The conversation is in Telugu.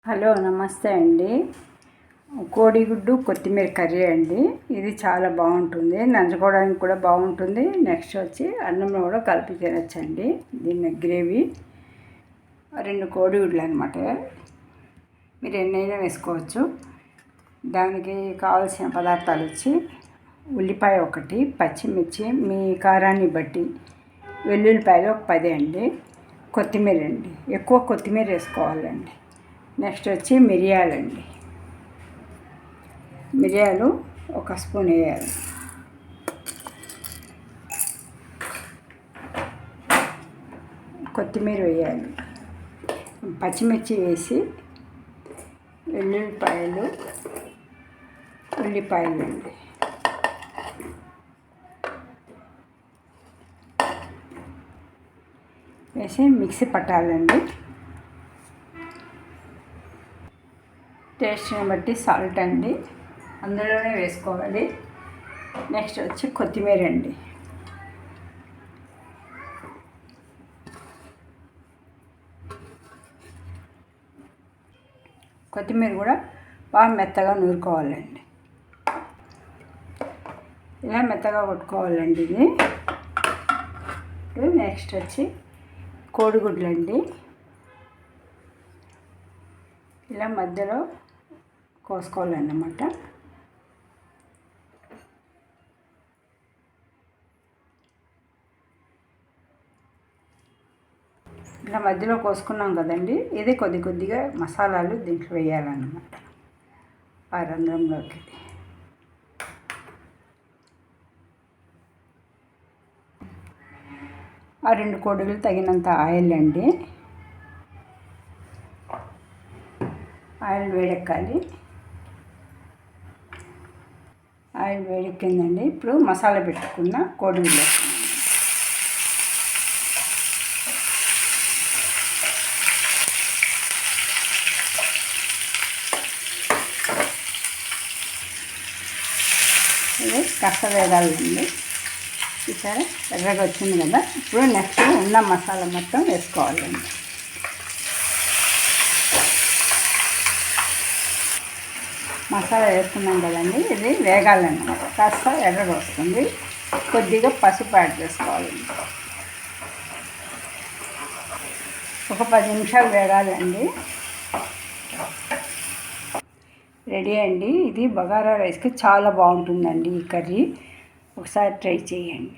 హలో నమస్తే అండి. కోడిగుడ్డు కొత్తిమీర కర్రీ అండి. ఇది చాలా బాగుంటుంది, నంచుకోవడానికి కూడా బాగుంటుంది. నెక్స్ట్ వచ్చి అన్నంలో కూడా కలిపి తినచ్చండి. దీన్ని గ్రేవీ 2 కోడిగుడ్లు అనమాట. మీరు ఎన్నైనా వేసుకోవచ్చు. దానికి కావాల్సిన పదార్థాలు వచ్చి ఉల్లిపాయ 1, పచ్చిమిర్చి మీ కారాన్ని బట్టి, వెల్లుల్లిపాయలు ఒక 10 అండి, కొత్తిమీర అండి, ఎక్కువ కొత్తిమీర వేసుకోవాలండి. నెక్స్ట్ వచ్చి మిరియాలండి, మిరియాలు 1 స్పూన్ వేయాలి. కొత్తిమీర వేయాలి, పచ్చిమిర్చి వేసి, ఉల్లిపాయలు అండి, వేసి మిక్సీ పట్టాలండి. టేస్ట్ని బట్టి సాల్ట్ అండి అందులోనే వేసుకోవాలి. నెక్స్ట్ వచ్చి కొత్తిమీర అండి, కొత్తిమీర కూడా బాగా మెత్తగా నూరుకోవాలండి. ఇలా మెత్తగా కొట్టుకోవాలండి ఇది. నెక్స్ట్ వచ్చి కోడిగుడ్లు అండి, ఇలా మధ్యలో కోసుకోవాలన్నమాట. ఇలా మధ్యలో కోసుకున్నాం కదండి. ఇది కొద్దిగా మసాలాలు దీంట్లో వేయాలన్నమాట. ఆ రంధ్రంలోకి ఆ 2 కోడిగుడ్లు తగినంత ఆయిల్ అండి. ఆయిల్ వేడెక్కాలి. ఆయిల్ వేడెక్కిందండి. ఇప్పుడు మసాలా పెట్టుకున్న కోడిగుడ్లు ఇది కాస్త వేగాలండి. చూసారా ఎర్రగా వచ్చింది కదా. ఇప్పుడు నెక్స్ట్ ఉన్న మసాలా మొత్తం వేసుకోవాలండి. మసాలా వేసుకున్నాం కదండి. ఇది వేగాలన్నమాట. కాస్త ఎర్రగా వస్తుంది. కొద్దిగా పసుపు యాడ్ చేసుకోవాలండి. ఒక 10 నిమిషాలు వేగాలండి. రెడీ అండి. ఇది బగారా రైస్కి చాలా బాగుంటుందండి ఈ కర్రీ. ఒకసారి ట్రై చేయండి.